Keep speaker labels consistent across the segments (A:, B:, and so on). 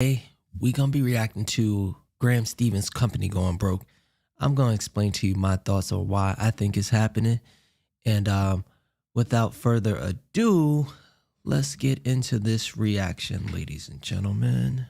A: Today, we're going to be reacting to Graham Stevens' company going broke. I'm going to explain to you my thoughts on why I think it's happening. And without further ado, let's get into this reaction, ladies and gentlemen.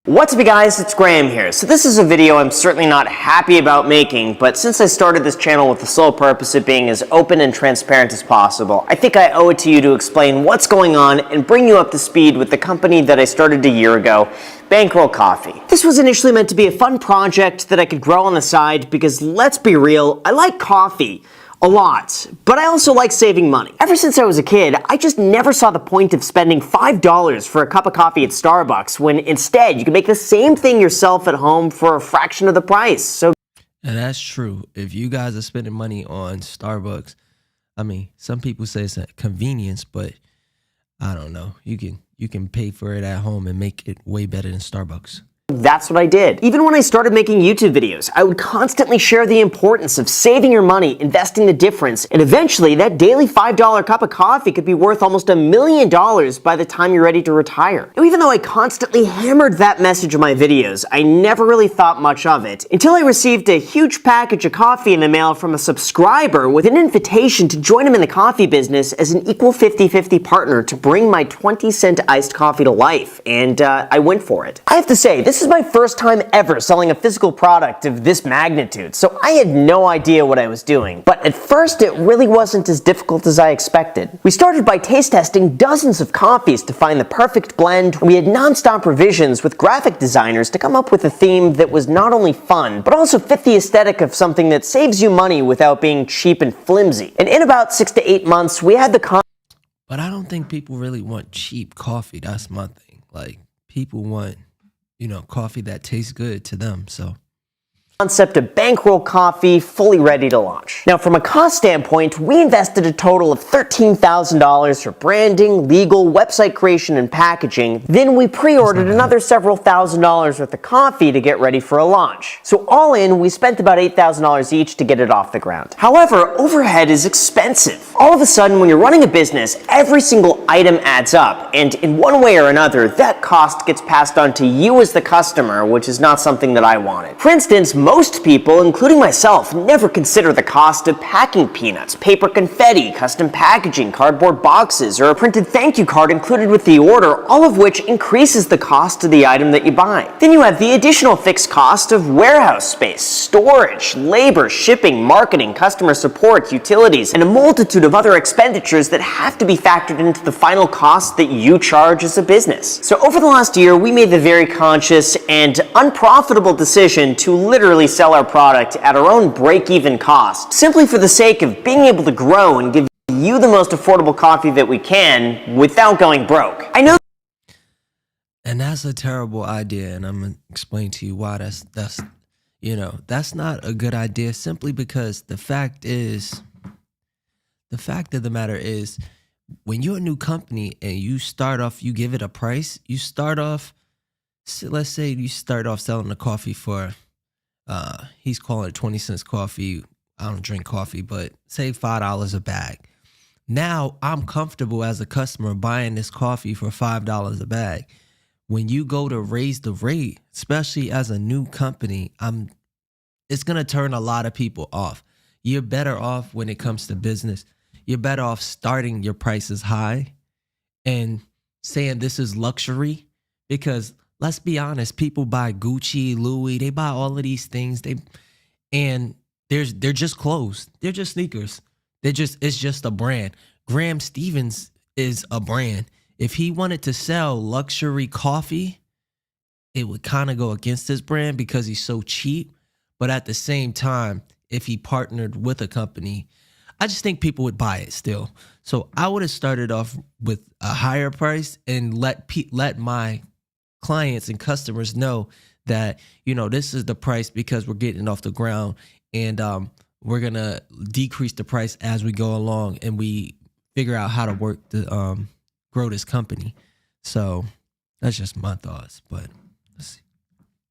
B: What's up, you guys? It's Graham here. So this is a video I'm certainly not happy about making, but since I started this channel with the sole purpose of being as open and transparent as possible, I think I owe it to you to explain what's going on and bring you up to speed with the company that I started a year ago, Bankroll Coffee. This was initially meant to be a fun project that I could grow on the side because, let's be real, I like coffee a lot, but I also like saving money. Ever since I was a kid, I just never saw the point of spending $5 for a cup of coffee at Starbucks when instead you can make the same thing yourself at home for a fraction of the price.
A: And that's true. If you guys are spending money on Starbucks, I mean, some people say it's a convenience, but I don't know. You can pay for it at home and make it way better than Starbucks.
B: That's what I did. Even when I started making YouTube videos, I would constantly share the importance of saving your money, investing the difference, and eventually that daily $5 cup of coffee could be worth almost $1 million by the time you're ready to retire. Now, even though I constantly hammered that message in my videos, I never really thought much of it until I received a huge package of coffee in the mail from a subscriber with an invitation to join him in the coffee business as an equal 50-50 partner to bring my 20-cent iced coffee to life, and I went for it. I have to say, this is my first time ever selling a physical product of this magnitude, so I had no idea what I was doing. But at first, it really wasn't as difficult as I expected. We started by taste testing dozens of coffees to find the perfect blend. We had non-stop revisions with graphic designers to come up with a theme that was not only fun, but also fit the aesthetic of something that saves you money without being cheap and flimsy. And in about 6 to 8 months, we had the
A: But I don't think people really want cheap coffee. That's my thing. Like, people want, coffee that tastes good to them. So
B: concept of Bankroll Coffee fully ready to launch. Now, from a cost standpoint, we invested a total of $13,000 for branding, legal, website creation, and packaging. Then we pre-ordered another several $1,000s worth of coffee to get ready for a launch. So all in, we spent about $8,000 each to get it off the ground. However, overhead is expensive. All of a sudden, when you're running a business, every single item adds up, and in one way or another, that cost gets passed on to you as the customer, which is not something that I wanted. For instance, most people, including myself, never consider the cost of packing peanuts, paper confetti, custom packaging, cardboard boxes, or a printed thank you card included with the order, all of which increases the cost of the item that you buy. Then you have the additional fixed cost of warehouse space, storage, labor, shipping, marketing, customer support, utilities, and a multitude of other expenditures that have to be factored into the final cost that you charge as a business. So over the last year, we made the very conscious and unprofitable decision to literally sell our product at our own break-even cost, simply for the sake of being able to grow and give you the most affordable coffee that we can without going broke. I know.
A: And that's a terrible idea, and I'm gonna explain to you why that's not a good idea, simply because the fact of the matter is, when you're a new company and you start off, you give it a price, you start off, let's say you start off selling the coffee for he's calling it 20 cents coffee. I don't drink coffee, but say $5 a bag. Now I'm comfortable as a customer buying this coffee for $5 a bag. When you go to raise the rate, especially as a new company, it's going to turn a lot of people off. You're better off when it comes to business. You're better off starting your prices high and saying this is luxury, because let's be honest, people buy Gucci, Louis, they buy all of these things. They're just clothes. They're just sneakers. It's just a brand. Graham Stevens is a brand. If he wanted to sell luxury coffee, it would kind of go against his brand because he's so cheap. But at the same time, if he partnered with a company, I just think people would buy it still. So I would have started off with a higher price and let my clients and customers know that, this is the price because we're getting off the ground, and we're going to decrease the price as we go along and we figure out how to work to grow this company. So that's just my thoughts, but let's see.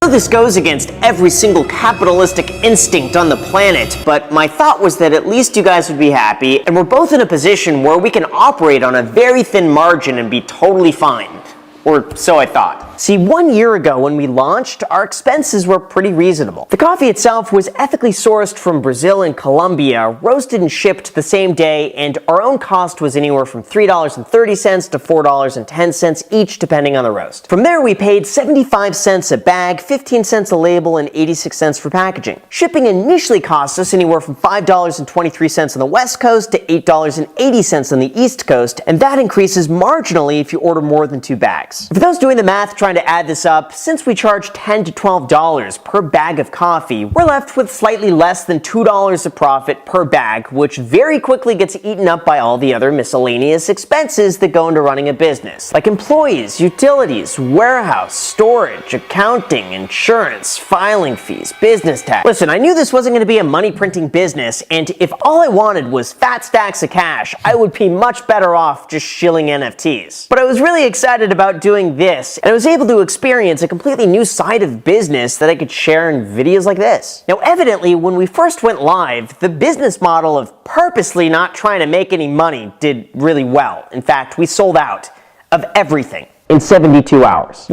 B: know this goes against every single capitalistic instinct on the planet, but my thought was that at least you guys would be happy, and we're both in a position where we can operate on a very thin margin and be totally fine. Or so I thought. See, 1 year ago when we launched, our expenses were pretty reasonable. The coffee itself was ethically sourced from Brazil and Colombia, roasted and shipped the same day, and our own cost was anywhere from $3.30 to $4.10 each, depending on the roast. From there, we paid 75 cents a bag, 15 cents a label, and 86 cents for packaging. Shipping initially cost us anywhere from $5.23 on the West Coast to $8.80 on the East Coast, and that increases marginally if you order more than 2 bags. For those doing the math trying to add this up, since we charge $10 to $12 per bag of coffee, we're left with slightly less than $2 of profit per bag, which very quickly gets eaten up by all the other miscellaneous expenses that go into running a business, like employees, utilities, warehouse, storage, accounting, insurance, filing fees, business tax. Listen, I knew this wasn't going to be a money printing business, and if all I wanted was fat stacks of cash, I would be much better off just shilling NFTs. But I was really excited about doing this, and I was able to experience a completely new side of business that I could share in videos like this. Now, evidently, when we first went live, the business model of purposely not trying to make any money did really well. In fact, we sold out of everything in 72 hours.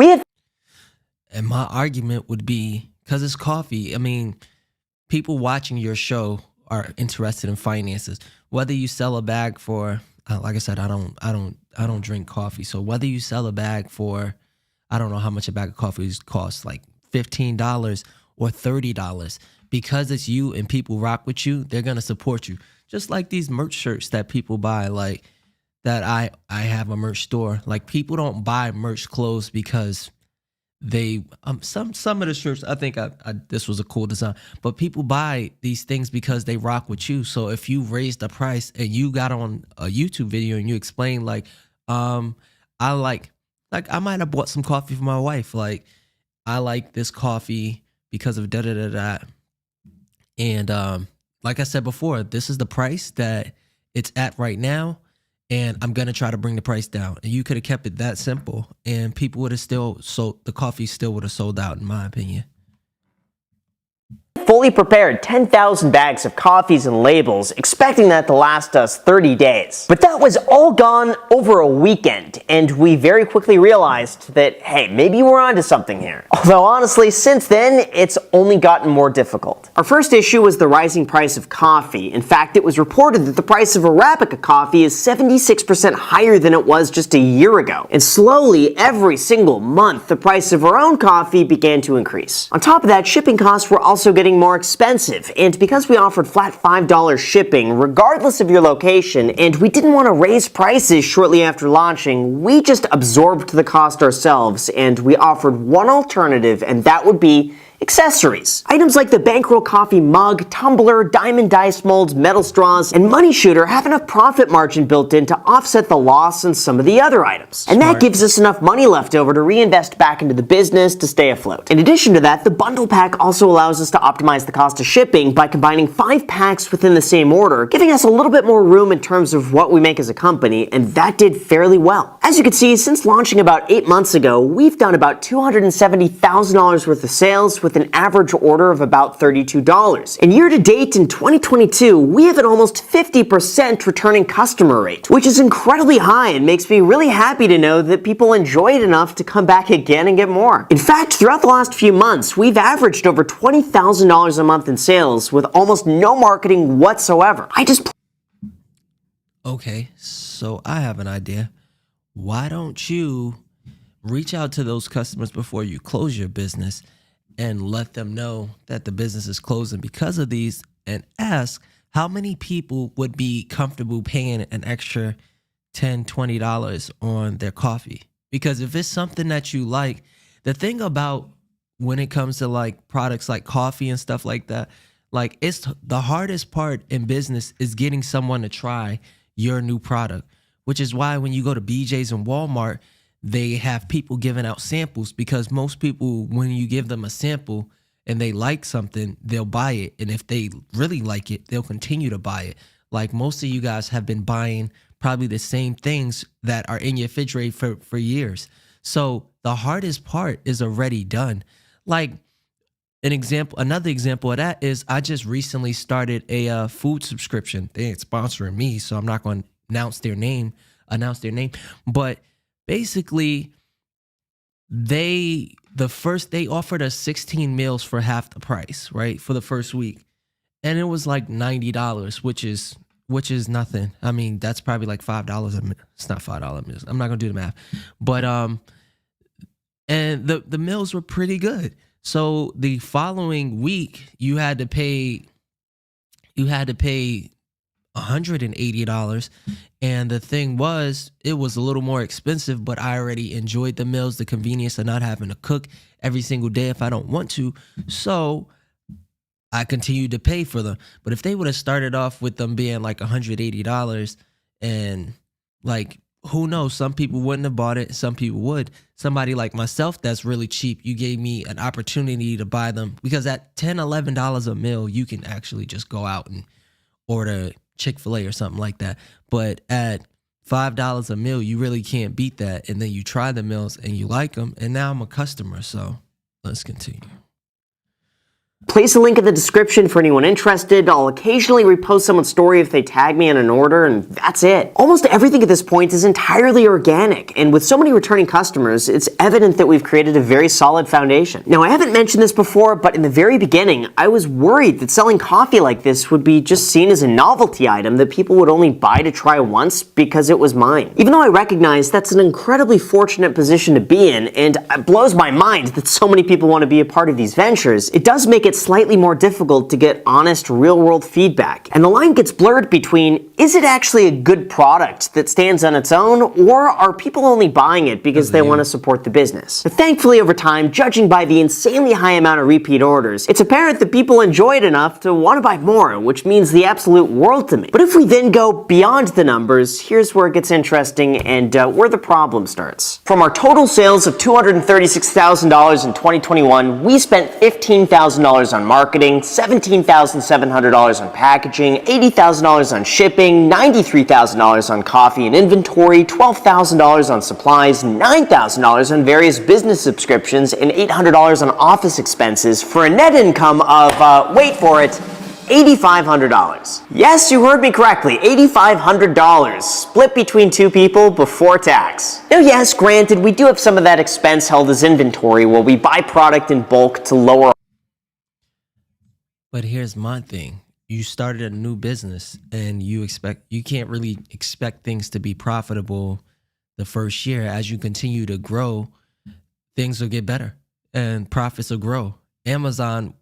A: And my argument would be, because it's coffee, I mean, people watching your show are interested in finances. Whether you sell a bag for, like I said, I don't drink coffee. So whether you sell a bag for, I don't know how much a bag of coffee costs, like $15 or $30, because it's you and people rock with you, they're going to support you. Just like these merch shirts that people buy, like that I have a merch store. Like, people don't buy merch clothes because they some of the shirts, I think this was a cool design, but people buy these things because they rock with you. So if you raise the price and you got on a YouTube video and you explain like, I might have bought some coffee for my wife, like I like this coffee because of da da da da, and like I said before, this is the price that it's at right now, and I'm going to try to bring the price down. And you could have kept it that simple, and people would have still sold, the coffee still would have sold out, in my opinion.
B: Fully prepared 10,000 bags of coffees and labels, expecting that to last us 30 days. But that was all gone over a weekend, and we very quickly realized that, hey, maybe we're onto something here. Although honestly, since then, it's only gotten more difficult. Our first issue was the rising price of coffee. In fact, it was reported that the price of Arabica coffee is 76% higher than it was just a year ago. And slowly, every single month, the price of our own coffee began to increase. On top of that, shipping costs were also getting more expensive, and because we offered flat $5 shipping regardless of your location, and we didn't want to raise prices shortly after launching, we just absorbed the cost ourselves, and we offered one alternative, and that would be accessories. Items like the Bankroll coffee mug, tumbler, diamond dice molds, metal straws, and money shooter have enough profit margin built in to offset the loss on some of the other items. And that gives us enough money left over to reinvest back into the business to stay afloat. In addition to that, the bundle pack also allows us to optimize the cost of shipping by combining 5 packs within the same order, giving us a little bit more room in terms of what we make as a company, and that did fairly well. As you can see, since launching about 8 months ago, we've done about $270,000 worth of sales with an average order of about $32. And year to date in 2022, we have an almost 50% returning customer rate, which is incredibly high and makes me really happy to know that people enjoy it enough to come back again and get more. In fact, throughout the last few months, we've averaged over $20,000 a month in sales with almost no marketing whatsoever.
A: Okay, so I have an idea. Why don't you reach out to those customers before you close your business and let them know that the business is closing because of these, and ask how many people would be comfortable paying an extra $10, $20 on their coffee. Because if it's something that you like, the thing about when it comes to like products like coffee and stuff like that, like it's the hardest part in business is getting someone to try your new product, which is why when you go to BJ's and Walmart, they have people giving out samples, because most people, when you give them a sample and they like something, they'll buy it. And if they really like it, they'll continue to buy it. Like most of you guys have been buying probably the same things that are in your refrigerator for years. So the hardest part is already done. Like another example of that is I just recently started a food subscription. They ain't sponsoring me, so I'm not going to announce their name. But basically, they offered us 16 meals for half the price, right, for the first week, and it was like $90, which is nothing. I mean, that's probably like $5 a meal. It's not $5 a meal. I'm not gonna do the math, but and the meals were pretty good. So the following week, you had to pay $180. And the thing was, it was a little more expensive, but I already enjoyed the meals, the convenience of not having to cook every single day if I don't want to. So I continued to pay for them. But if they would have started off with them being like $180, and like, who knows, some people wouldn't have bought it, some people would. Somebody like myself that's really cheap, you gave me an opportunity to buy them, because at $10, $11 a meal, you can actually just go out and order Chick-fil-A or something like that. But at $5 a meal, you really can't beat that. And then you try the meals and you like them, and now I'm a customer. So let's continue.
B: Place a link in the description for anyone interested. I'll occasionally repost someone's story if they tag me in an order, and that's it. Almost everything at this point is entirely organic, and with so many returning customers, it's evident that we've created a very solid foundation. Now, I haven't mentioned this before, but in the very beginning, I was worried that selling coffee like this would be just seen as a novelty item that people would only buy to try once because it was mine. Even though I recognize that's an incredibly fortunate position to be in, and it blows my mind that so many people want to be a part of these ventures, it does make it slightly more difficult to get honest, real-world feedback. And the line gets blurred between, is it actually a good product that stands on its own, or are people only buying it because they want to support the business? But thankfully, over time, judging by the insanely high amount of repeat orders, it's apparent that people enjoy it enough to want to buy more, which means the absolute world to me. But if we then go beyond the numbers, here's where it gets interesting and where the problem starts. From our total sales of $236,000 in 2021, we spent $15,000 on marketing, $17,700 on packaging, $80,000 on shipping, $93,000 on coffee and inventory, $12,000 on supplies, $9,000 on various business subscriptions, and $800 on office expenses, for a net income of, wait for it, $8,500. Yes, you heard me correctly, $8,500, split between two people before tax. Now yes, granted, we do have some of that expense held as inventory while we buy product in bulk to lower.
A: But here's my thing. You started a new business, and you can't really expect things to be profitable the first year. As you continue to grow, things will get better and profits will grow. Amazon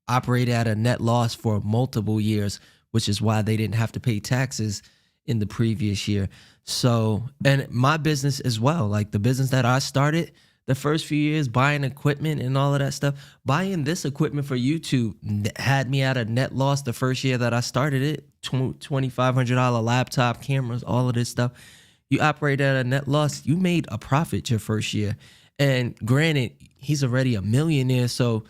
A: operated at a net loss for multiple years, which is why they didn't have to pay taxes in the previous year. So, and my business as well, like the business that I started, the first few years, buying equipment and all of that stuff, buying this equipment for YouTube had me at a net loss the first year that I started it. $2,500 laptop, cameras, all of this stuff. You operate at a net loss. You made a profit your first year. And granted, he's already a millionaire, so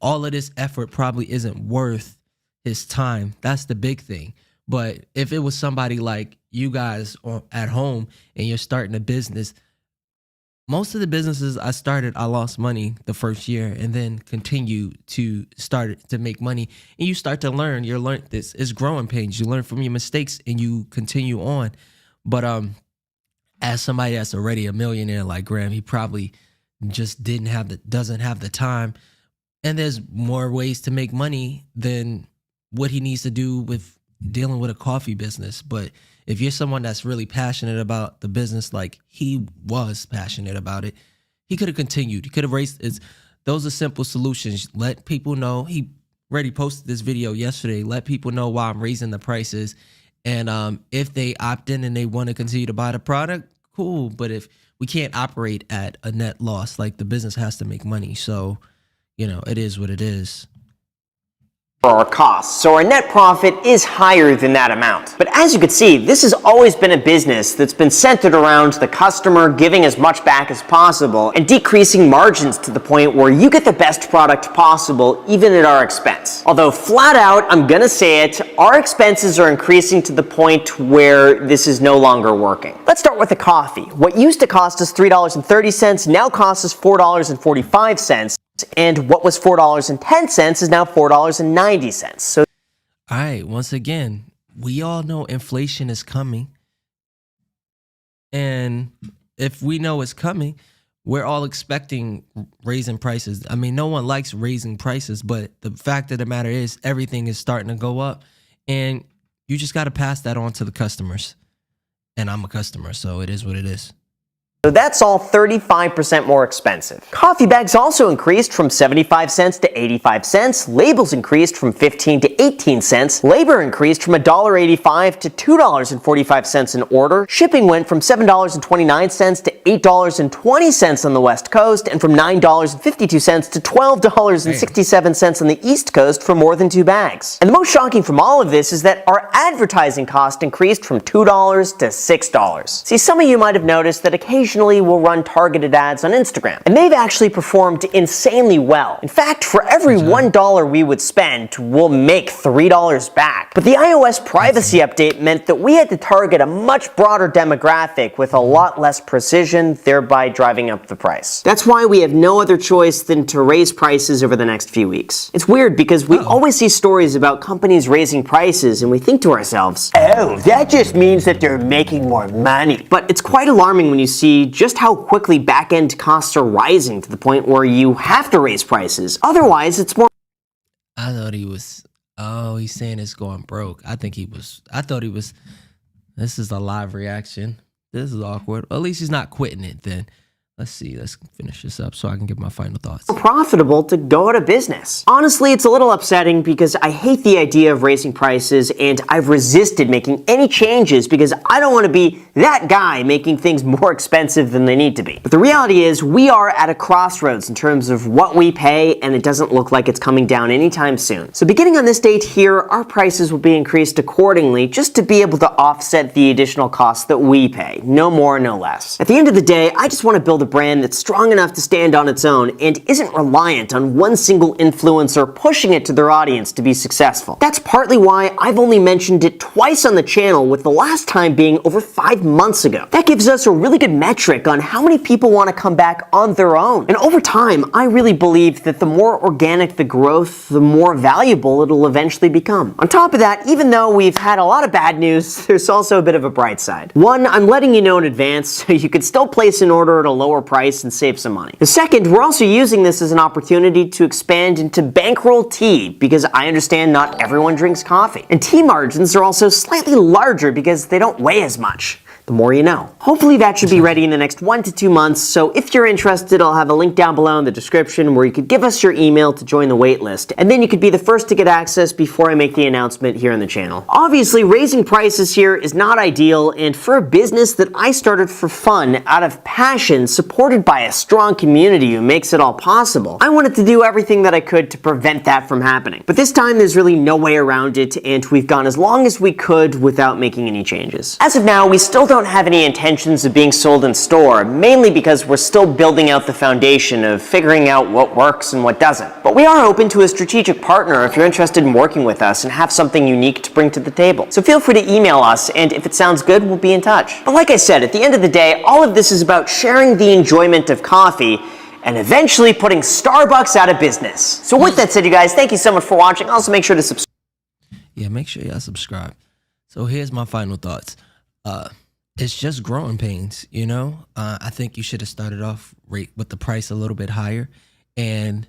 A: all of this effort probably isn't worth his time. That's the big thing. But if it was somebody like you guys at home and you're starting a business, most of the businesses I started, I lost money the first year and then continue to start to make money. And you start to learn. This is growing pains. You learn from your mistakes and you continue on. But as somebody that's already a millionaire like Graham, he probably just doesn't have the time. And there's more ways to make money than what he needs to do with dealing with a coffee business. But if you're someone that's really passionate about the business, like he was passionate about it, he could have continued. He could have raised it. Those are simple solutions. Let people know. He already posted this video yesterday. Let people know why I'm raising the prices. And if they opt in and they want to continue to buy the product, cool. But if we can't operate at a net loss, like the business has to make money. So, it is what it is.
B: For our costs, so our net profit is higher than that amount. But as you can see, this has always been a business that's been centered around the customer giving as much back as possible and decreasing margins to the point where you get the best product possible, even at our expense. Although flat out, I'm gonna say it, our expenses are increasing to the point where this is no longer working. Let's start with the coffee. What used to cost us $3.30 now costs us $4.45. and what was $4.10 is now $4.90. So
A: All right, once again, we all know inflation is coming. And if we know it's coming, we're all expecting raising prices. I mean, no one likes raising prices, but the fact of the matter is everything is starting to go up, and you just got to pass that on to the customers. And I'm a customer, so it is what it is.
B: that's all 35% more expensive. Coffee bags also increased from 75 cents to 85 cents. Labels increased from 15 to 18 cents. Labor increased from $1.85 to $2.45 an order. Shipping went from $7.29 to $8.20 on the West Coast, and from $9.52 to $12.67 on the East Coast for more than 2 bags. And the most shocking from all of this is that our advertising cost increased from $2 to $6. See, some of you might have noticed that occasionally we'll run targeted ads on Instagram, and they've actually performed insanely well. In fact, for every $1 we would spend, we'll make $3 back. But the iOS privacy update meant that we had to target a much broader demographic with a lot less precision, thereby driving up the price. That's why we have no other choice than to raise prices over the next few weeks. It's weird because we always see stories about companies raising prices, and we think to ourselves, oh, that just means that they're making more money. But it's quite alarming when you see just how quickly back-end costs are rising to the point where you have to raise prices. Otherwise, it's more...
A: I thought he was, he's saying it's going broke. I thought he was, this is a live reaction. This is awkward. At least he's not quitting it then. Let's see, let's finish this up so I can give my final thoughts.
B: Profitable to go out of business. Honestly, it's a little upsetting because I hate the idea of raising prices, and I've resisted making any changes because I don't want to be that guy making things more expensive than they need to be. But the reality is we are at a crossroads in terms of what we pay, and it doesn't look like it's coming down anytime soon. So beginning on this date here, our prices will be increased accordingly just to be able to offset the additional costs that we pay. No more, no less. At the end of the day, I just want to build a brand that's strong enough to stand on its own and isn't reliant on one single influencer pushing it to their audience to be successful. That's partly why I've only mentioned it twice on the channel, with the last time being over 5 months ago. That gives us a really good metric on how many people want to come back on their own. And over time, I really believe that the more organic the growth, the more valuable it'll eventually become. On top of that, even though we've had a lot of bad news, there's also a bit of a bright side. One, I'm letting you know in advance so you could still place an order at a lower price and save some money. The second, we're also using this as an opportunity to expand into bankroll tea, because I understand not everyone drinks coffee. And tea margins are also slightly larger because they don't weigh as much. The more you know. Hopefully that should be ready in the next 1 to 2 months, so if you're interested, I'll have a link down below in the description where you could give us your email to join the waitlist, and then you could be the first to get access before I make the announcement here on the channel. Obviously, raising prices here is not ideal, and for a business that I started for fun, out of passion, supported by a strong community who makes it all possible, I wanted to do everything that I could to prevent that from happening. But this time, there's really no way around it, and we've gone as long as we could without making any changes. As of now, we still don't have any intentions of being sold in store, mainly because we're still building out the foundation of figuring out what works and what doesn't. But we are open to a strategic partner if you're interested in working with us and have something unique to bring to the table. So feel free to email us, and if it sounds good, we'll be in touch. But like I said, at the end of the day, all of this is about sharing the enjoyment of coffee and eventually putting Starbucks out of business. So with that said, you guys, thank you so much for watching. Also, make sure to subscribe.
A: Yeah, make sure y'all subscribe. So here's my final thoughts. It's just growing pains, you know? I think you should have started off with the price a little bit higher. And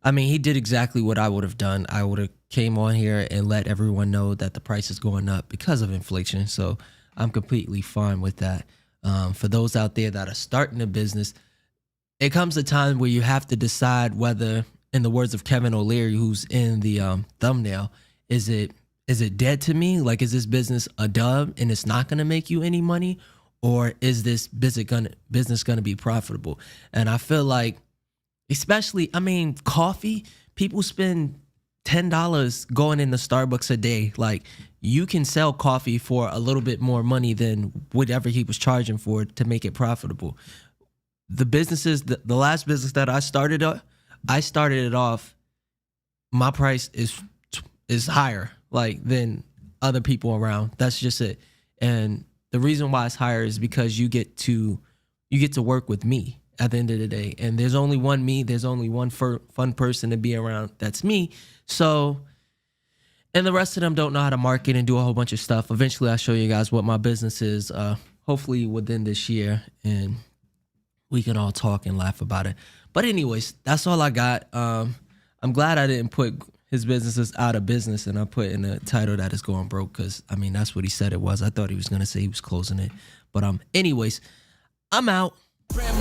A: I mean, he did exactly what I would have done. I would have came on here and let everyone know that the price is going up because of inflation. So I'm completely fine with that. For those out there that are starting a business, it comes a time where you have to decide whether, in the words of Kevin O'Leary, who's in the thumbnail, is it dead to me? Like, is this business a dub and it's not going to make you any money? Or is this business gonna be profitable? And I feel like, especially, I mean, coffee, people spend $10 going into Starbucks a day. Like, you can sell coffee for a little bit more money than whatever he was charging for to make it profitable. The businesses, the last business that I started it off, my price is higher, like, than other people around. That's just it. And the reason why it's higher is because you get to work with me at the end of the day. And there's only one me. There's only one fun person to be around. That's me. So, and the rest of them don't know how to market and do a whole bunch of stuff. Eventually, I'll show you guys what my business is, hopefully within this year. And we can all talk and laugh about it. But anyways, that's all I got. I'm glad I didn't put his business is out of business and I put in the title that it's going broke, because, I mean, that's what he said it was. I thought he was going to say he was closing it. But anyways, I'm out. Dream